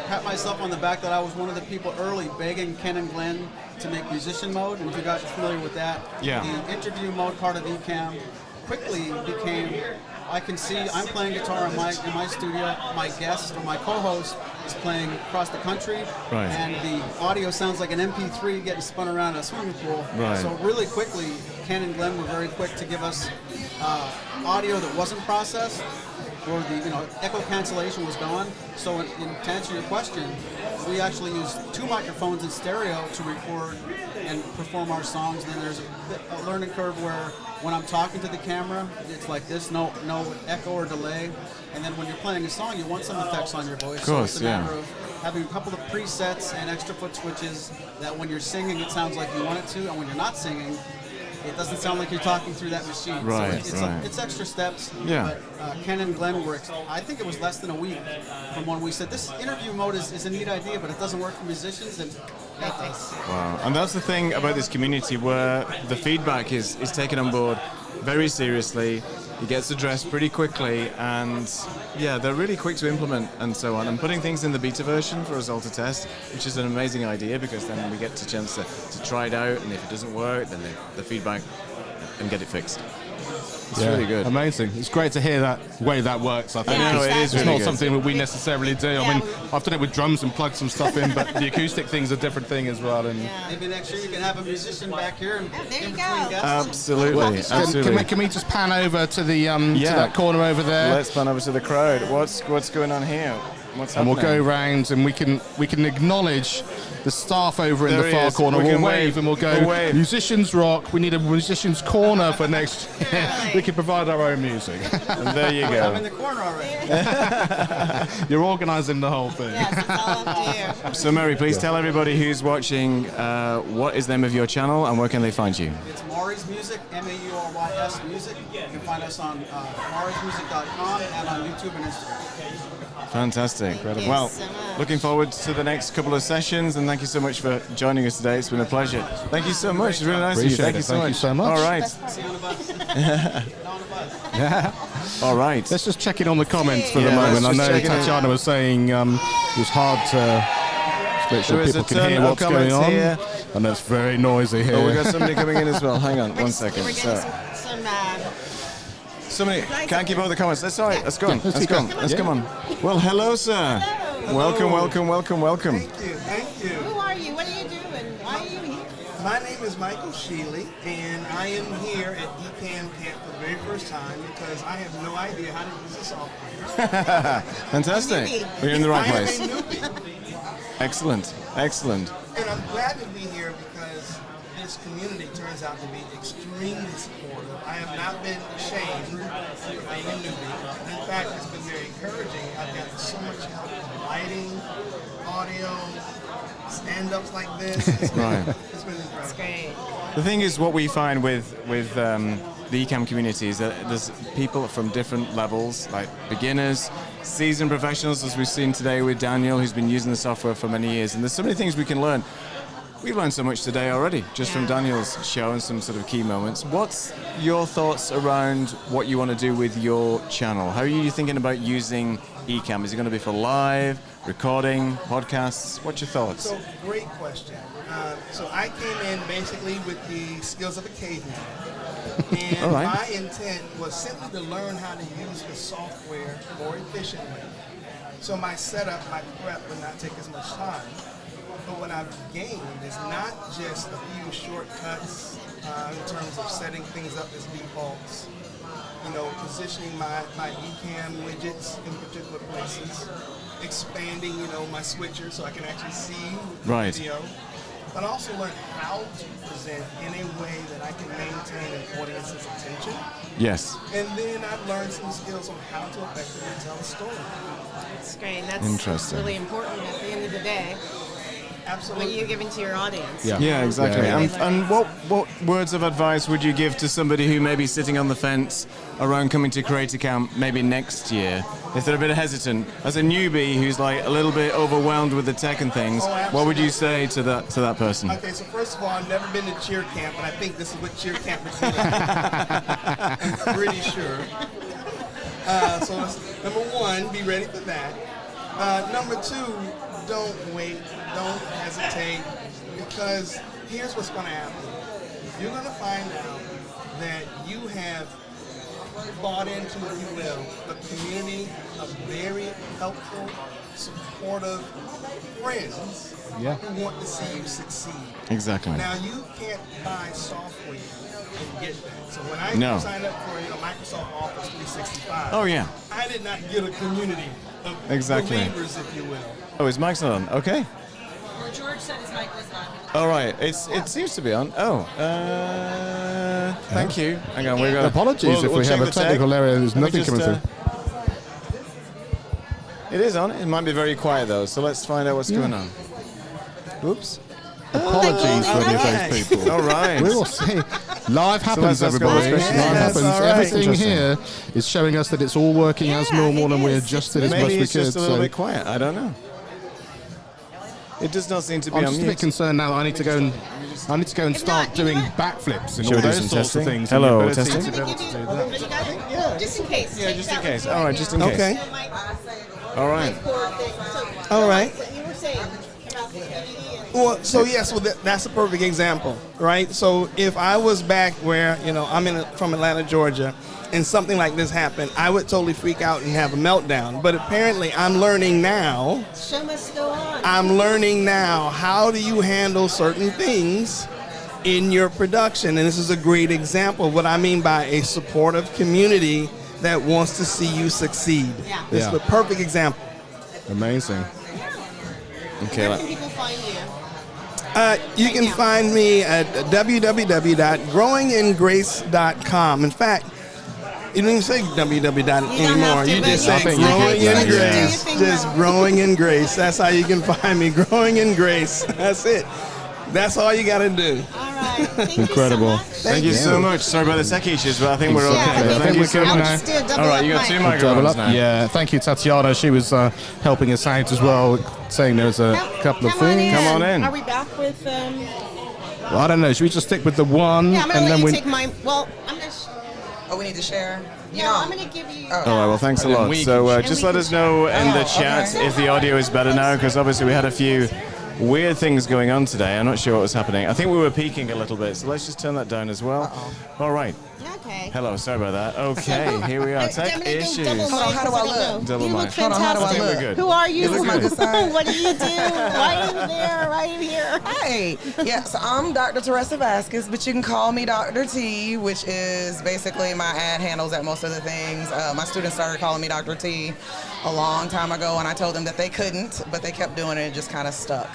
pat myself on the back that I was one of the people early begging Ken and Glenn to make musician mode, and if you guys are familiar with that, the interview mode part of Ecamm quickly became, I can see I'm playing guitar in my studio, my guest or my co-host is playing across the country, and the audio sounds like an MP3 getting spun around a swimming pool. So really quickly, Ken and Glenn were very quick to give us audio that wasn't processed, or the echo cancellation was gone. So to answer your question, we actually use 2 microphones in stereo to record and perform our songs. And then there's a learning curve where when I'm talking to the camera, it's like this, no echo or delay. And then when you're playing a song, you want some effects on your voice. Of course, so it's a matter of having a couple of presets and extra foot switches that when you're singing, it sounds like you want it to, and when you're not singing, it doesn't sound like you're talking through that machine. It's extra steps. But Ken and Glenn were, I think it was less than a week from when we said, this interview mode is a neat idea, but it doesn't work for musicians. And wow. And that's the thing about this community where the feedback is taken on board very seriously. It gets addressed pretty quickly, and they're really quick to implement and so on. And putting things in the beta version for us all to test, which is an amazing idea because then we get a chance to try it out, and if it doesn't work, then the feedback and get it fixed. It's really good. Amazing. It's great to hear that way that works, I think. I know, it is It's really not good. something that we necessarily do. I mean, I've done it with drums and plugged some stuff in, but the acoustic thing's a different thing as well. And maybe next year you can have a musician back here and there you in go. between guests. Absolutely. Can we just pan over to the to that corner over there? Let's pan over to the crowd. What's going on here? What's and happening? we'll go round and we can acknowledge the staff over in There the he far is. corner. We We'll can wave and we'll go, We'll wave. musicians rock. We need a musicians corner for next year. We can provide our own music. And there you I'm go. in the corner already. You're organising the whole thing. Yes, it's all up to you. So Mary, please tell everybody who's watching what is the name of your channel and where can they find you? It's Mari's Music, MAURYS Music. You can find us on marismusic.com and on YouTube and Instagram. Fantastic. Incredible. Well, Thank you so much. looking forward to the next couple of sessions, and thank you so much for joining us today. It's been a pleasure. Thank you so much. It's really nice of you. Appreciate Thank it. you so much. Thank you so much. All right. See you on the bus. Yeah. All right. Let's just check in on the comments for the Yeah, moment. I let's know just check in. Tatiana was saying it was hard to make sure There is people a can ton hear of what's going comments on. here. And it's very noisy here. Oh, we got somebody coming in as well. Hang on, one second. We're So, getting some somebody can't keep all the comments. That's all right. Let's go on. let's Let's keep go on. going. Let's come on. Well, hello, sir. Welcome. Thank you. Who are you? What do you do? And why are you here? My name is Michael Sheely, and I am here at Ecamp Camp for the very first time because I have no idea how to use this software. Fantastic. Newbie. We're in the right I am place. a newbie, Excellent. and I'm glad to be here because there's this community turns out to be extremely supportive. I have not been ashamed for being a newbie. In fact, it's been very encouraging. I've gotten so much help with lighting, audio, stand-ups like this. It's been incredible. That's great. The thing is, what we find with the Ecamp community is that there's people from different levels, like beginners, seasoned professionals, as we've seen today with Daniel, who's been using the software for many years. And there's so many things we can learn. We've learned so much today already, just from Daniel's show and some sort of key moments. What's your thoughts around what you want to do with your channel? How are you thinking about using Ecamp? Is it going to be for live, recording, podcasts? What's your thoughts? So, great question. So I came in basically with the skills of a caveman. And my intent was simply to learn how to use the software more efficiently. So my setup, my prep would not take as much time. But what I've gained is not just a few shortcuts in terms of setting things up as defaults, positioning my Ecamm widgets in particular places, expanding, my switcher so I can actually see video, but also learn how to present in a way that I can maintain an audience's attention. Yes. And then I've learned some skills on how to effectively tell a story. That's great. That's really important at the end of the day. Absolutely. What are you giving to your audience? Yeah, exactly. And what words of advice would you give to somebody who may be sitting on the fence around coming to Creator Camp maybe next year, if they're a bit hesitant? As a newbie who's like a little bit overwhelmed with the tech and things, what would you say to that person? Okay, so first of all, I've never been to cheer camp, but I think this is what cheer camp is like. I'm pretty sure. So number one, be ready for that. Number two, don't wait, don't hesitate, because here's what's going to happen. You're going to find out that you have bought into, if you will, a community of very helpful, supportive friends who want to see you succeed. Exactly. Now, you can't buy software and get that. So when I signed up for Microsoft Office 365, I did not get a community of believers, if you will. Oh, his mic's not on. Okay. Well, George said his mic was on. All right. It seems to be on. Oh. Thank you. Hang on. We're going. Apologies if we have a technical error. There's nothing coming through. It is on. It might be very quiet though. So let's find out what's going on. Oops. Apologies for any of those people. All right. We will see. Live happens, everybody. Live happens. Right. Everything here is showing us that it's all working as normal, and we adjusted as much as we could. Maybe it's just a little bit quiet. I don't know. It does not seem to be on mute. I'm just a bit concerned now that I need to go and start doing backflips and all those sorts of things. Hello, testing. Just in case. Yeah, just in case. All right, just in case. Okay. All right. All right. You were saying about the Well, so yes, that's a perfect example, right? So if I was back where, I'm from Atlanta, Georgia, and something like this happened, I would totally freak out and have a meltdown. But apparently I'm learning now. Show must go on. I'm learning now, how do you handle certain things in your production? And this is a great example of what I mean by a supportive community that wants to see you succeed. Yeah. This is the perfect example. Amazing. Okay. Where can people find you? You can find me at www.growingingrace.com. In fact, you don't even say www anymore. You just say Growing in Grace. Just Growing in Grace. That's how you can find me. Growing in Grace. That's it. That's all you got to do. All right. Thank Incredible. You so much. Thank you so much. Sorry about the tech issues, but I think we're okay. I Thank you so much. All right, you got two microphones now. Yeah, thank you, Tatiana. She was helping us out as well, saying there's a couple of things. Come on in. Are we back with? Well, I don't know. Should we just stick with the one? Yeah, I'm gonna let you take mine. Well, I'm gonna. Oh, we need to share. I'm gonna give you. All right, well, thanks a lot. So just let us know in the chat if the audio is better now, because obviously we had a few weird things going on today. I'm not sure what was happening. I think we were peaking a little bit, so let's just turn that down as well. All right. Okay. Hello, sorry about that. Okay, here we are. Tech issues. Hold on, how do I look? Double You look mic. Hold on, how do I fantastic. look? Good. Who are you? Is this my good side? What do you do? Why are you there? Why are you here? Hey, so I'm Dr. Teresa Vasquez, but you can call me Dr. T, which is basically my ad handles at most of the things. My students started calling me Dr. T. a long time ago, and I told them that they couldn't, but they kept doing it and just kind of stuck.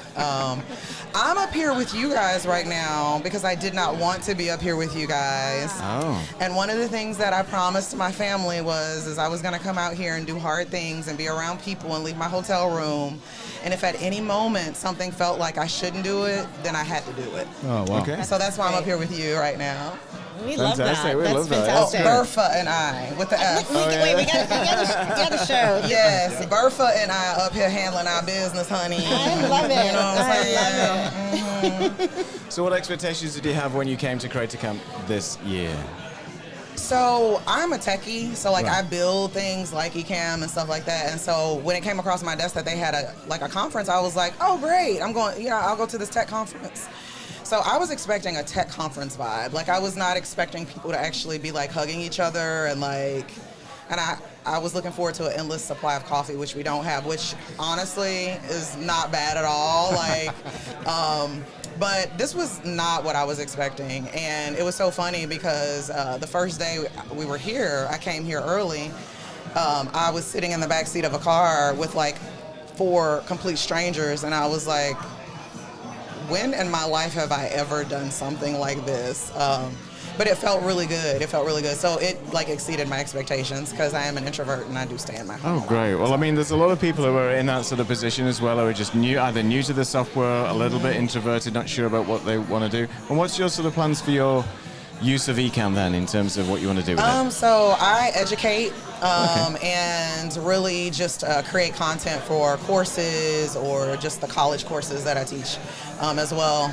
I'm up here with you guys right now because I did not want to be up here with you guys. Oh. And one of the things that I promised to my family is I was going to come out here and do hard things and be around people and leave my hotel room. And if at any moment something felt like I shouldn't do it, then I had to do it. Oh, wow. Okay. So that's why I'm up here with you right now. We love that. Fantastic. We That's love that. fantastic. Bertha and I, with the F. Wait, we got to show. Yes, Bertha and I up here handling our business, honey. I love it. You know what I'm saying? Mm-hmm. So what expectations did you have when you came to Creator Camp this year? So I'm a techie, so like Right. I build things like Ecamm and stuff like that. And so when it came across my desk that they had a conference, I was like, oh great, I'll go to this tech conference. So I was expecting a tech conference vibe. Like I was not expecting people to actually be like hugging each other and I was looking forward to an endless supply of coffee, which we don't have, which honestly is not bad at all. Like, but this was not what I was expecting. And it was so funny because the first day we were here, I came here early. I was sitting in the back seat of a car with like 4 complete strangers, and I was like, when in my life have I ever done something like this? But it felt really good. So it like exceeded my expectations because I am an introvert and I do stay in my home. Oh, great. Well, I mean, there's a lot of people who are in that sort of position as well, who are just either new to the software, a little bit introverted, not sure about what they want to do. And what's your sort of plans for your use of Ecamm then, in terms of what you want to do with it? So I educate and really just create content for courses or just the college courses that I teach as well.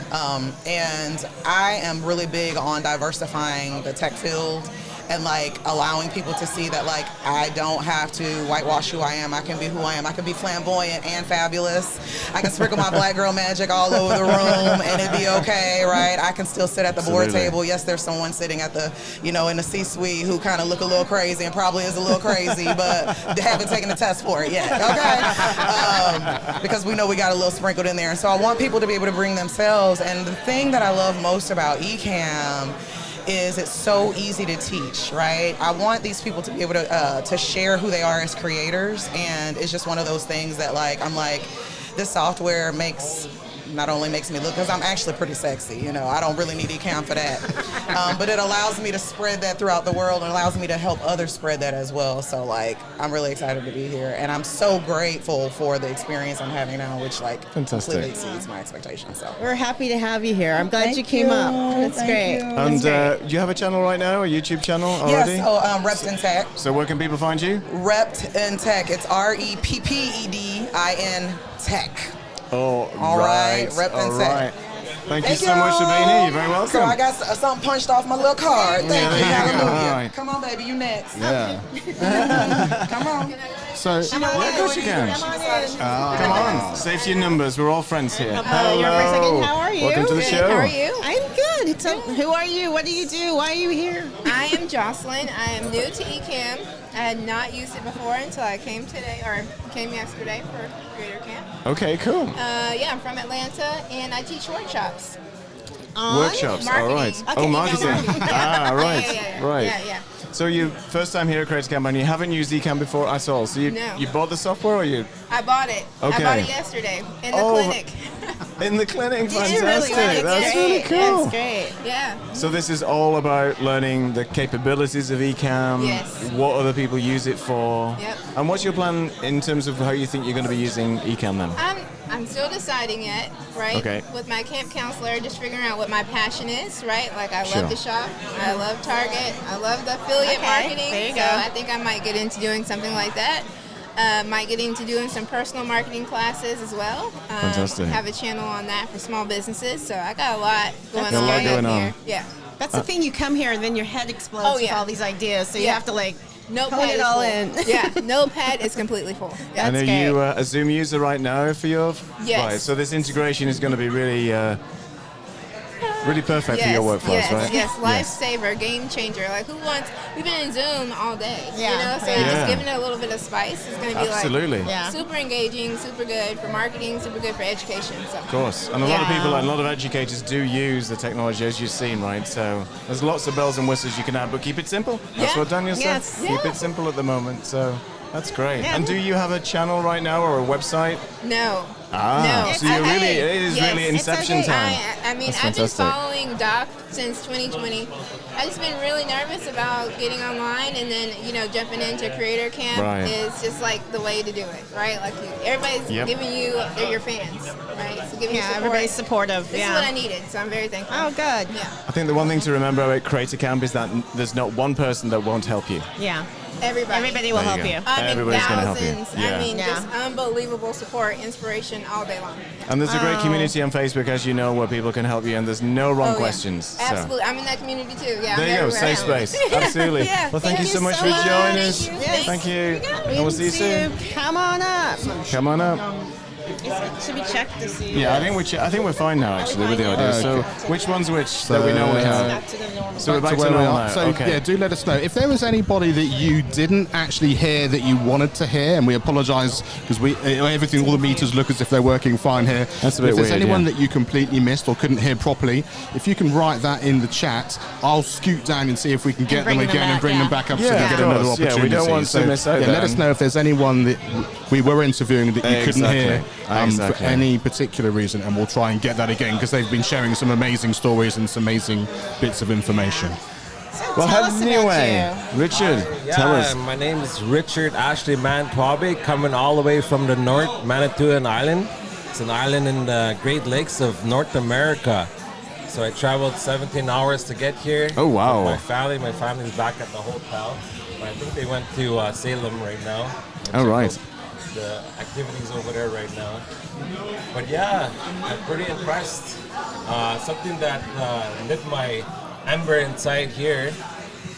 And I am really big on diversifying the tech field and like allowing people to see that like I don't have to whitewash who I am. I can be who I am. I can be flamboyant and fabulous. I can sprinkle my black girl magic all over the room and it'd be okay, right? I can still sit at the board table. Yes, there's someone sitting at the, in the C-suite who kind of look a little crazy and probably is a little crazy, but they haven't taken the test for it yet, okay? Because we know we got a little sprinkled in there. And so I want people to be able to bring themselves. And the thing that I love most about Ecamm is it's so easy to teach, right? I want these people to be able to share who they are as creators, and it's just one of those things that like, I'm like, this software not only makes me look, because I'm actually pretty sexy, I don't really need Ecamm for that, but it allows me to spread that throughout the world and allows me to help others spread that as well. So like, I'm really excited to be here, and I'm so grateful for the experience I'm having now, which like completely exceeds my expectations. So we're happy to have you here. I'm glad you came up. That's great. And do you have a channel right now, a YouTube channel already? Yes, so Repped in Tech. So where can people find you? Repped in Tech. It's REPPEDIN Tech. Oh, all right. Repped in Tech. Thank you so much for being here. You're very welcome. So I got something punched off my little card. Thank you. Hallelujah. Right. Come on, baby. You next. Yeah. Come on. So, of course you can. Come on. Save your numbers. We're all friends here. Hello. You're my second. How are you? Welcome to the show. How are you? I'm good. Who are you? What do you do? Why are you here? I am Joselyn. I am new to Ecamm. I had not used it before until I came yesterday for Creator Camp. Okay, cool. I'm from Atlanta, and I teach workshops. Workshops, marketing. all right. Okay, marketing. Right, right. Yeah. So you first time here at Creator Camp, and you haven't used Ecamm before at all. So you bought the software, or you? I bought it. Okay. I bought it yesterday in the clinic. In the clinic, fantastic. Really That's really cool. That's great. Yeah. So this is all about learning the capabilities of Ecamm. Yes. What other people use it for. Yep. And what's your plan in terms of how you think you're going to be using Ecamm then? I'm still deciding yet, right? Okay. With my camp counselor, just figuring out what my passion is, right? Like I love to shop, I love Target, I love the affiliate marketing. There you so go. I think I might get into doing something like that. Might get into doing some personal marketing classes as well. Fantastic. Have a channel on that for small businesses. So I got a lot going a lot going on. here. Yeah. That's the thing. You come here and then your head explodes with all these ideas. So you have to like Notepad it all full. in. Yeah, Notepad is completely full. Yeah. And are you a Zoom user right now for your? Yes. Right. So this integration is going to be really perfect for your workflows, right? Yes, lifesaver, game changer. Like we've been in Zoom all day, so Yeah. just giving it a little bit of spice is going to be Absolutely. super engaging, super good for marketing, super good for education. So. Of course. And a lot of people, a lot of educators do use the technology, as you've seen, right? So there's lots of bells and whistles you can add, but keep it simple. That's what Daniel said. Yes. Keep it simple at the moment. So That's great. Yeah. And do you have a channel right now or a website? No. Ah, No. so you're really, it is Yes, really it's inception okay. time. I mean, That's I've been fantastic. following Doc since 2020. I've just been really nervous about getting online, and then jumping into Creator Camp Right. is just like the way to do it, right? Like everybody's Yep. giving you, they're your fans, right? So giving you Yeah, support. everybody's supportive. This is what I needed, so I'm very thankful. Oh, good. Yeah. I think the one thing to remember about Creator Camp is that there's not one person that won't help you. Yeah. Everybody will There help you you. go. I mean, Everybody's gonna help you. thousands. Yeah. I mean, Yeah. just unbelievable support, inspiration all day long. And there's a great community on Facebook, as you know, where people can help you, and there's no wrong questions. So. Absolutely. I'm in that community too. Yeah. There I'm you go, everywhere. safe space. Absolutely. Yeah. Well, thank you so much for joining us. Thank you. And we'll see you soon. Come on up. Come on up. Should we check to see? Yeah, I think we're fine now, actually, with the audio. So, which one's which? So we know we have. Back to the normal. So we're back to where we normal are. now. So Okay. yeah, do let us know if there was anybody that you didn't actually hear that you wanted to hear, and we apologise because all the meters look as if they're working fine here. That's a But bit if there's weird, anyone yeah. that you completely missed or couldn't hear properly, if you can write that in the chat, I'll scoot down and see if we can get them bring them again and back, bring yeah. them back up so Yeah, we of get another course. Yeah, we opportunity. don't want to miss out let then. us know if there's anyone that we were interviewing that you couldn't hear Exactly. for any particular reason, and we'll try and get that again because they've been sharing some amazing stories and some amazing bits of information. Well, Tell us about anyway, Richard, tell us. My name is Richard Ashley Mantuabe, coming all the way from the north, Manitoulin Island. It's an island in the Great Lakes of North America. So I traveled 17 hours to get here. Oh, wow. With my family's back at the hotel. But I think they went to Salem right now. All right. The activities over there right now. But yeah, I'm pretty impressed. Something that lit my ember inside here,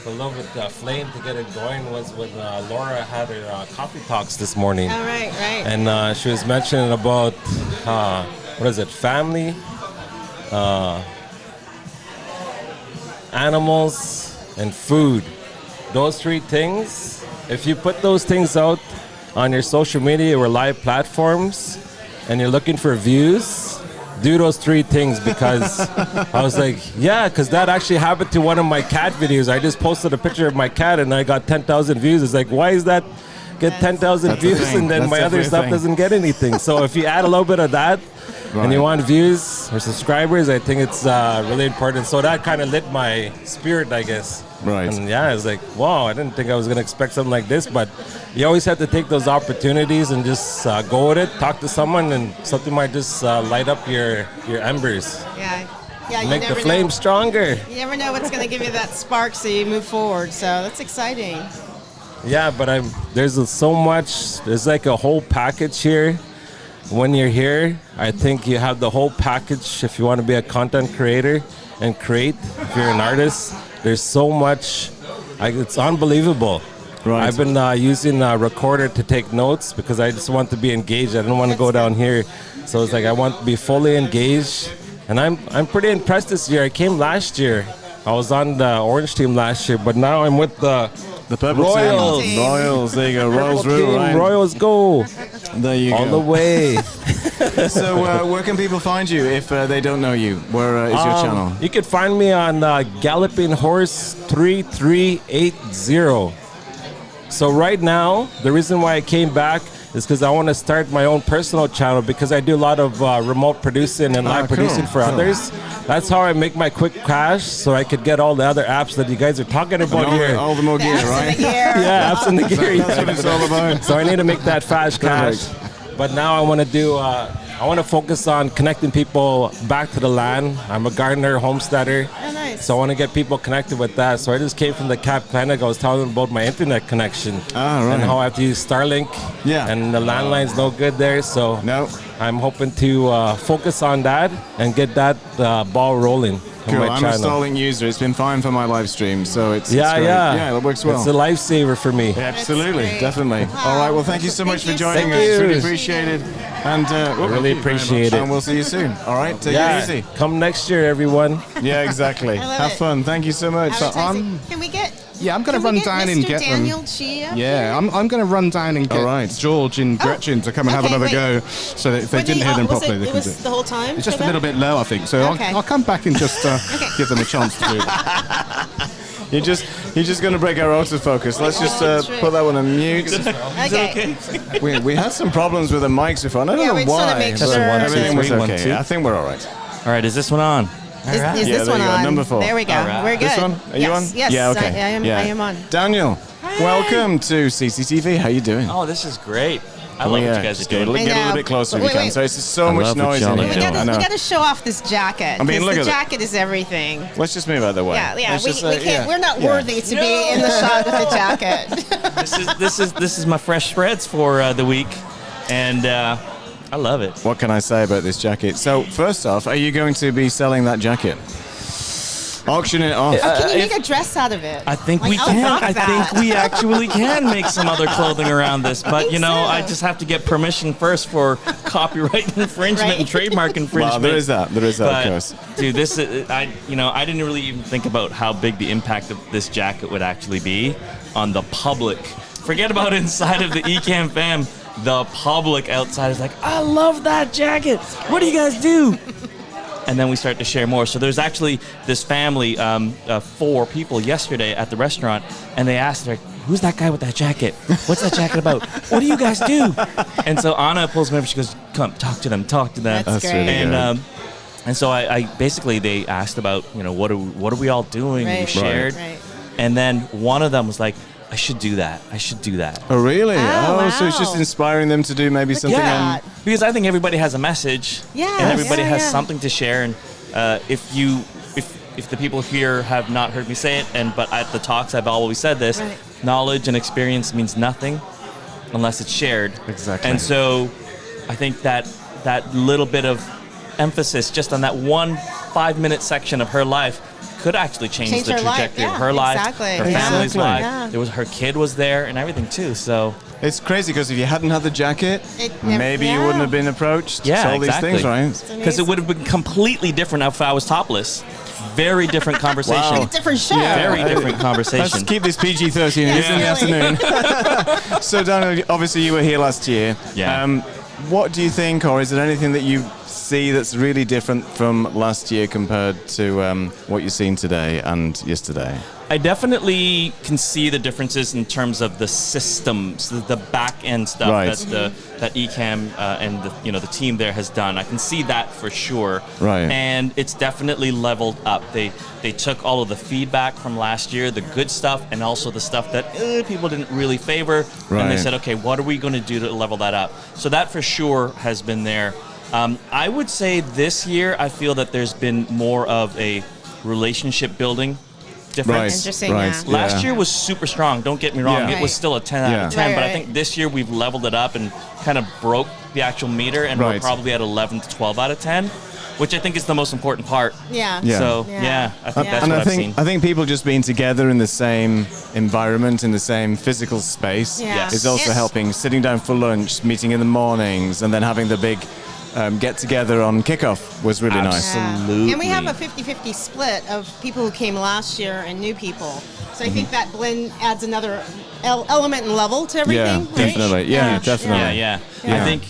the love with the flame to get it going, was when Laura had her coffee talks this morning. All right. And she was mentioning about, family, animals, and food. Those three things, if you put those things out on your social media or live platforms and you're looking for views, do those three things, because I was like, yeah, because that actually happened to one of my cat videos. I just posted a picture of my cat and I got 10,000 views. It's like, why is that get 10,000 That's the views thing. and then That's my other definitely a stuff thing. doesn't get anything? So if you add a little bit of that and you want views or subscribers, I think it's really important. So that kind of lit my spirit, I guess. Right. And yeah, it's like, wow, I didn't think I was going to expect something like this, but you always have to take those opportunities and just go with it, talk to someone, and something might just light up your embers. Yeah. You Make the never flame know. stronger. You never know what's going to give you that spark so you move forward. So that's exciting. Yeah, but there's so much. There's like a whole package here. When you're here, I think you have the whole package if you want to be a content creator and create. If you're an artist, there's so much. It's unbelievable. Right. I've been using a recorder to take notes because I just want to be engaged. I don't want to go down here. So it's like I want to be fully engaged. And I'm pretty impressed this year. I came last year. I was on the orange team last year, but now I'm with the purple Royals. team. Royals, there you go. Royals Purple rule, team, right? Royals go. There you All go. the way. So where can people find you if they don't know you? Where is your channel? You can find me on Galloping Horse 3380. So right now, the reason why I came back is because I want to start my own personal channel, because I do a lot of remote producing and live producing for others. That's how I make my quick cash, so I could get all the other apps that you guys are talking about here. All the more gear, right? Yeah, apps in the gear. That's what it's all about. So I need to make that fast cash. But now I want to do. I want to focus on connecting people back to the land. I'm a gardener, homesteader. Oh, nice. So I want to get people connected with that. So I just came from the Cap Clinic. I was telling them about my internet connection and how I have to use Starlink. Yeah. And the landline's no good there. So I'm hoping to focus on that and get that ball rolling. Cool. On my I'm channel. a Starlink user. It's been fine for my live stream, so it's great. Yeah, it works well. It's a lifesaver for me. Absolutely, definitely. All right, well, thank you so much for joining us. Thank you. Really appreciate it. And I really appreciate it. And we'll see you soon. All right, take it easy. Come next year, everyone. Yeah, exactly. I love Have it. fun. Thank you so much. Advertising. Can we get? Yeah, I'm going to run down and get Daniel them. Chia? Yeah, I'm going to run down and get George and Gretchen to come and have okay, another wait. go, so that if they But didn't hear them was properly, it they can was do it. the whole time? It's just for a little them? bit low, I think. So Okay. I'll come back and just give them a chance to do it. You're just going to break our autofocus. Let's just put that one on mute. Okay. We had some problems with the mics before. I don't know we just wanna why. make but sure. everything was 1, 2, 3, 1, okay. 2. I think we're all right. All right, is this one on? Is Yeah, this there one you go. on? Number 4. There we go. All right. We're good. This one? Are you on? Yes. Yeah, okay. I am on. Daniel, welcome to CCTV. How you doing? Oh, this is great. I love what you guys are doing. Get a little bit closer if you can. So it's so much noise in here. We got to show off this jacket. I mean, look at the jacket is everything. Let's just move out of the way. Yeah. We can't. We're not worthy to be in the shot with the jacket. This is my fresh spreads for the week, and I love it. What can I say about this jacket? So first off, are you going to be selling that jacket? Auction it off. Can you make a dress out of it? I think we can. I think we actually can make some other clothing around this, but I just have to get permission first for copyright infringement and trademark infringement. Well, there is that, of course. Dude, this is, I didn't really even think about how big the impact of this jacket would actually be on the public. Forget about inside of the Ecamp fam. The public outside is like, I love that jacket. What do you guys do? And then we start to share more. So there's actually this family, 4 people yesterday at the restaurant, and they asked, like, who's that guy with that jacket? What's that jacket about? What do you guys do? And so Anna pulls me over. She goes, come, talk to them. That's great. Really and so I basically, they asked about, what are we all doing? Right. We shared. Right. And then one of them was like, I should do that. Oh, really? Wow. So it's just inspiring them to do maybe something. Yeah, because I think everybody has a message, Yeah, and everybody has yeah. something to share. And if the people here have not heard me say it, but at the talks I've always said this: Right. knowledge and experience means nothing unless it's shared. Exactly. And so, I think that little bit of emphasis just on that 1 5-minute section of her life could actually change the her life. trajectory Yeah, of her life, exactly. her Yeah. family's life. Yeah. Her kid was there and everything too. So. It's crazy because if you hadn't had the jacket, It never- maybe you yeah. wouldn't have been approached. Yeah, to all exactly. these things, right? Because it would have been completely different if I was topless. Very different conversation. Wow. Different show. Very different conversation. Let's keep this PG-13. It is in the afternoon. So, Daniel, obviously you were here last year. Yeah. What do you think, or is there anything that you see that's really different from last year compared to what you've seen today and yesterday? I definitely can see the differences in terms of the systems, the back end stuff Right. that Ecamm and the team there has done. I can see that for sure. Right. And it's definitely leveled up. They took all of the feedback from last year, the good stuff, and also the stuff that people didn't really favor. Right. And they said, okay, what are we going to do to level that up? So that for sure has been there. I would say this year I feel that there's been more of a relationship building difference. Interesting, Right. yeah. Last year was super strong. Don't get me wrong. Yeah. It was still a 10 out Yeah. of 10, Right, but I right. think this year we've leveled it up and kind of broke the actual meter, and we're Right. probably at 11 to 12 out of 10, which I think is the most important part. Yeah. Yeah. So, Yeah. I think that's And what I I've think seen. I think people just being together in the same environment, in the same physical space, Yeah. Yes. is also It's- helping. Sitting down for lunch, meeting in the mornings, and then having the big get together on kickoff was really nice. Absolutely. And we have a 50-50 split of people who came last year and new people. So I think that blend adds another element and level to everything. Yeah, right? definitely. Yeah, definitely. Yeah. Yeah. I think,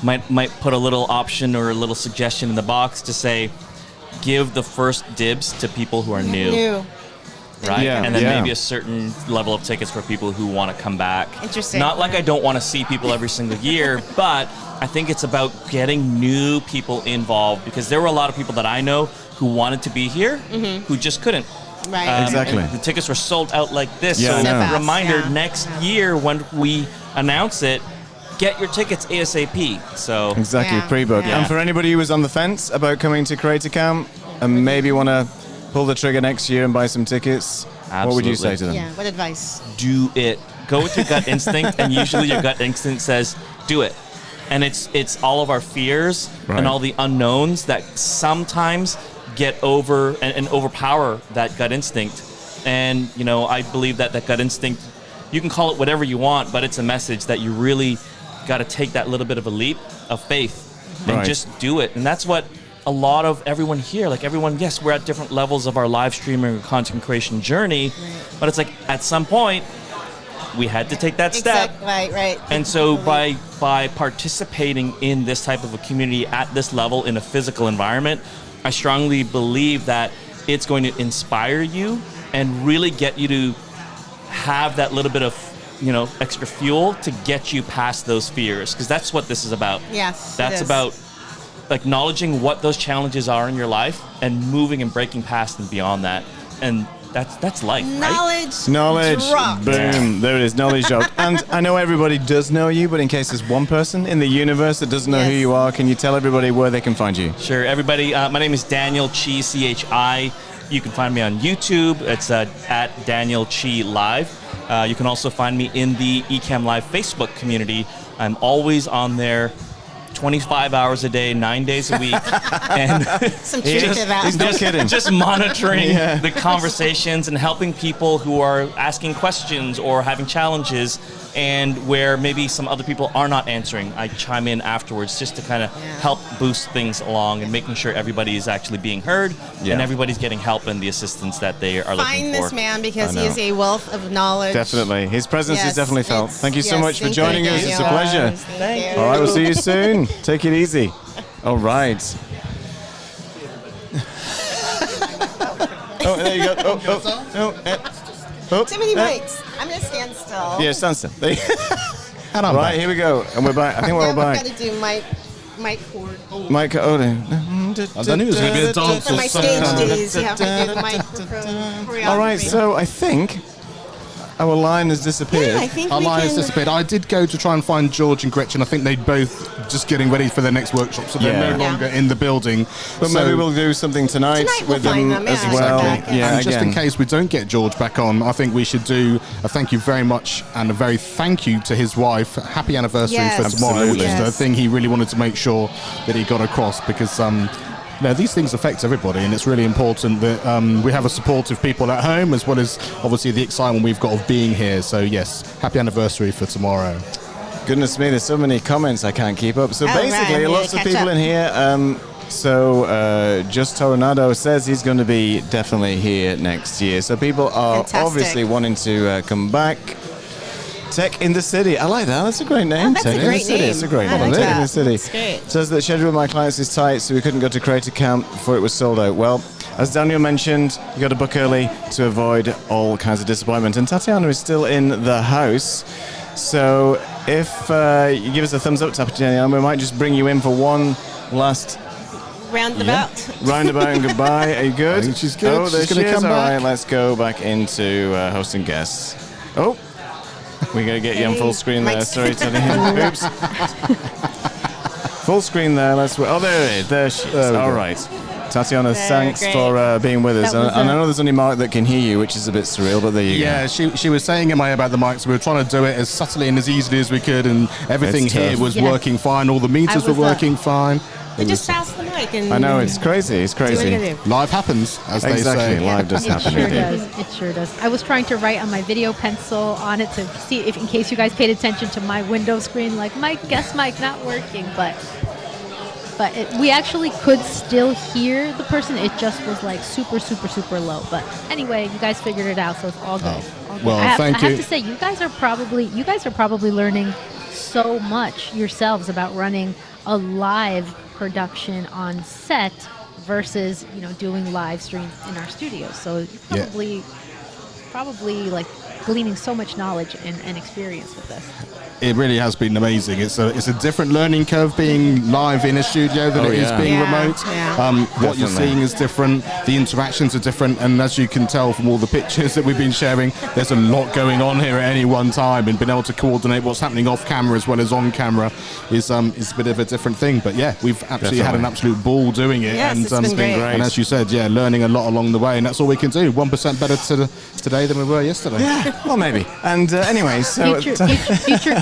might put a little option or a little suggestion in the box to say, give the first dibs to people who are new. Right? Yeah, And then yeah. maybe a certain level of tickets for people who want to come back. Interesting. Not like I don't want to see people every single year, but I think it's about getting new people involved, because there were a lot of people that I know who wanted to be here who just couldn't. Right. Exactly. and the tickets were sold out like this. Yeah, so I know. fast, reminder, yeah. next year when we announce it, get your tickets ASAP. So Exactly, Yeah. pre-book. Yeah. And for anybody who was on the fence about coming to Creator Camp and maybe want to pull the trigger next year and buy some tickets, what would you say to them? Yeah. What advice? do it. Go with your gut instinct, and usually your gut instinct says, do it. And it's all of our fears Right. and all the unknowns that sometimes get over and overpower that gut instinct. And, I believe that gut instinct, you can call it whatever you want, but it's a message that you really got to take that little bit of a leap of faith and Right. just do it. And that's what a lot of everyone here, like everyone, yes, we're at different levels of our live streaming or content creation journey, but it's like at some point we had to take that step. Right. And so by participating in this type of a community at this level in a physical environment, I strongly believe that it's going to inspire you and really get you to have that little bit of, extra fuel to get you past those fears, because that's what this is about. Yes, that's about acknowledging what those challenges are in your life and moving and breaking past and beyond that. And that's life, right? Knowledge. Dropped. Boom. There it is. Knowledge dropped. And I know everybody does know you, but in case there's one person in the universe that doesn't know who you are, can you tell everybody where they can find you? Sure. Everybody, my name is Daniel Chi, C-H-I. You can find me on YouTube. It's at Daniel Chi Live. You can also find me in the Ecamp Live Facebook community. I'm always on there 25 hours a day, 9 days a week. And some truth to that. He's not kidding. Just monitoring the conversations and helping people who are asking questions or having challenges, and where maybe some other people are not answering, I chime in afterwards just to kind of help boost things along and making sure everybody is actually being heard and everybody's getting help and the assistance that they are looking for. Find this man because he is a wealth of knowledge. Definitely. His presence is definitely felt. Thank you so much for thank joining you, us. Daniel. It's a pleasure. Thank you. All right, we'll see you soon. Take it easy. All right. Oh, there you go. Too many mics. I'm going to stand still. Yeah, stand still. Right, here we go. And we're back. I think we're all back. I've got to do mic cord. Mike, I don't know it was going to be a dance For or my something. stage days, you have to do the microphone choreography. all right, so I think our line has disappeared. Yeah, I think Our we line has can... disappeared. I did go to try and find George and Gretchen. I think they both just getting ready for their next workshop, so they're no longer in the building. But maybe we'll do something tonight we'll with them find them, as yeah, well. exactly. Yeah, And just in again. case we don't get George back on, I think we should do a thank you very much and a very thank you to his wife. Happy anniversary Yes. for tomorrow, which is Absolutely. the thing he really wanted to make sure that he got across, because these things affect everybody, and it's really important that we have a supportive people at home, as well as obviously the excitement we've got of being here. So yes, happy anniversary for tomorrow. Goodness me, there's so many comments I can't keep up. So basically, right, lots of catch people up. in here. Just Toronado says he's going to be definitely here next year. So people are Fantastic. obviously wanting to come back. Tech in the City. I like that. That's a great name. that's Tech a in the great City. name. It's a great I name. like Tech in that. the City. That's great. Says that schedule with my clients is tight, so we couldn't go to Creator Camp before it was sold out. Well, as Daniel mentioned, you got to book early to avoid all kinds of disappointment. And Tatiana is still in the house. So if you give us a thumbs up, Tatiana, we might just bring you in for one last Roundabout. roundabout and goodbye. Are you good? I think she's good. Oh, there She's she gonna is. come All back. right, let's go back into hosting guests. Oh, we're going to get you on full screen there. Mike's- Sorry, Tatiana. Oops. Full screen there. There it is. There she is. All right. Tatiana, thanks great. for being with us. That was And I know there's only Mark that can hear you, which is a bit surreal, but there you Yeah, she was saying in my ear about the mics. We were trying to do it as subtly and as easily as we could, and everything It's here tough. was Yeah. working fine. All the meters were was, working fine. You It just was- pass the mic and go. I know, it's crazy. It's do what crazy. you gotta do. live happens, as they Exactly, say. live does It happen. sure indeed. does. It sure does. I was trying to write on my video pencil on it to see if, in case you guys paid attention to my window screen, like guest mic not working, but we actually could still hear the person. It just was like super, super, super low. But anyway, you guys figured it out, so it's all good. All good. well, I thank have you. to say, you guys are probably learning so much yourselves about running a live production on set versus doing live streams in our studios. So you're probably like gleaning so much knowledge and experience with this. It really has been amazing. It's a different learning curve being live in a studio than it is being remote. Yeah. What you're seeing is different. The interactions are different, and as you can tell from all the pictures that we've been sharing, there's a lot going on here at any one time, and being able to coordinate what's happening off camera as well as on camera is a bit of a different thing. But yeah, we've absolutely had an absolute ball doing it, Yes, and it's been great. and as you said, learning a lot along the way, and that's all we can do. 1% better today than we were yesterday. Yeah, well, maybe. And anyway, so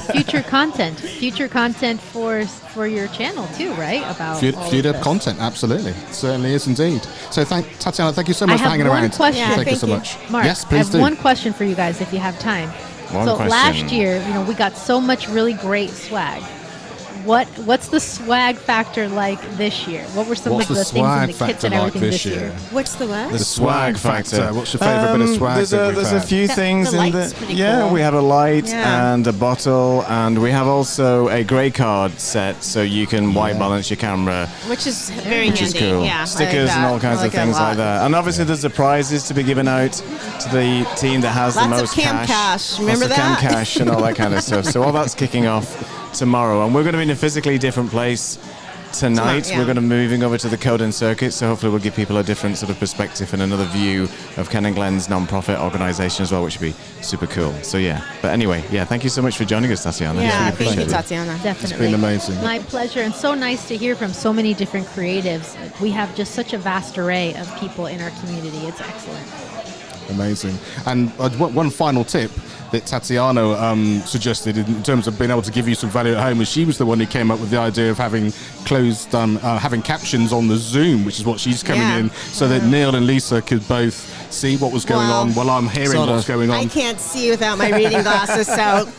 Future content for your channel too, right? About all of Future this. content, absolutely, certainly is indeed. So Tatiana, thank you so much I for have hanging one around. question. Yeah, thank you so thank much. Mark, Yes, I please have do. one question for you guys if you have time. One so question. last year, we got so much really great swag. what's the swag factor like this year? What were some of the things in the kits and everything this year? What's the what? The swag factor. What's your favourite bit of swag? There's a few things the in light's the. pretty Yeah, cool. we have a light Yeah. and a bottle, and we have also a grey card set, so you can white balance your camera. Which is very Which is handy. cool. Yeah, I Stickers like and that. all kinds I of like it a things like lot. that. And obviously, there's the prizes to be given out to the team that has the Lots of most Camp cash. Remember Lots of that? Camp cash and all that kind of stuff. So all that's kicking off tomorrow, and we're going to be in a physically different place tonight. Yeah. We're going to be moving over to the Code and Circuit, so hopefully we'll give people a different sort of perspective and another view of Ken and Glenn's non-profit organisation as well, which would be super cool. So yeah, but anyway, yeah, thank you so much for joining us, Tatiana. Yeah, Really thank appreciate you, it. Tatiana. Definitely. It's been amazing. My pleasure, and so nice to hear from so many different creatives. We have just such a vast array of people in our community. It's excellent. Amazing. And one final tip that Tatiana suggested in terms of being able to give you some value at home is she was the one who came up with the idea of having having captions on the Zoom, which is what she's coming in, so that Neil and Lisa could both see what was going on while I'm hearing what's going on. I can't see without my reading glasses,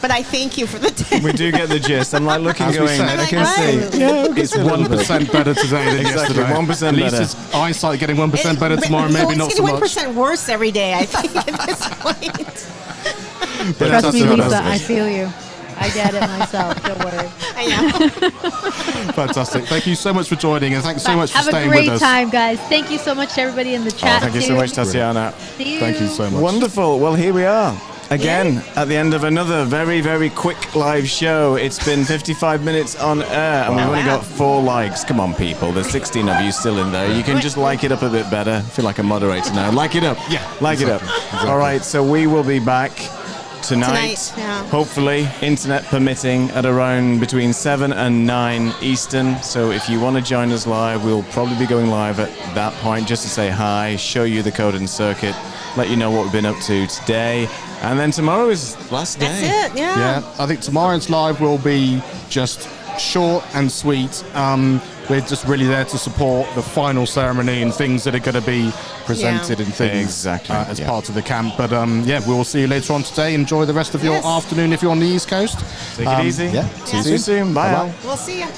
but I thank you for the tip. We do get the gist. I'm like looking, As we going, said, I can see. Yeah, it's 1% better today than Exactly, yesterday. 1% better. Lisa's eyesight getting 1% better tomorrow, maybe not so much. It's getting 1% worse every day, I think, at this point. But Trust me, Tatiana, Lisa, I feel you. I get it myself. Don't worry. I know. fantastic. Thank you so much for joining, and thanks so much for Have a staying great with us. time, guys. Thank you so much to everybody in the chat. Thank you so too. much, Tatiana. See you. Thank you so much. Wonderful. Well, here we are. Again, at the end of another very, very quick live show. It's been 55 minutes on air, and we've only got 4 likes. Come on, people. There's 16 of you still in there. You can just like it up a bit better. I feel like a moderator now. Like it up. Yeah. Like it up. Exactly. All right, so we will be back tonight, yeah. hopefully, internet permitting, at around between 7 and 9 Eastern. So if you want to join us live, we'll probably be going live at that point just to say hi, show you the Code and Circuit, let you know what we've been up to today. And then tomorrow is last day. That's it, yeah. I think tomorrow's live will be just short and sweet. We're just really there to support the final ceremony and things that are going to be presented and things Exactly, as part of the camp. But we will see you later on today. Enjoy the rest of your afternoon if you're on the East Coast. Take it easy. Yeah, See you soon. Bye. Bye-bye. We'll see you.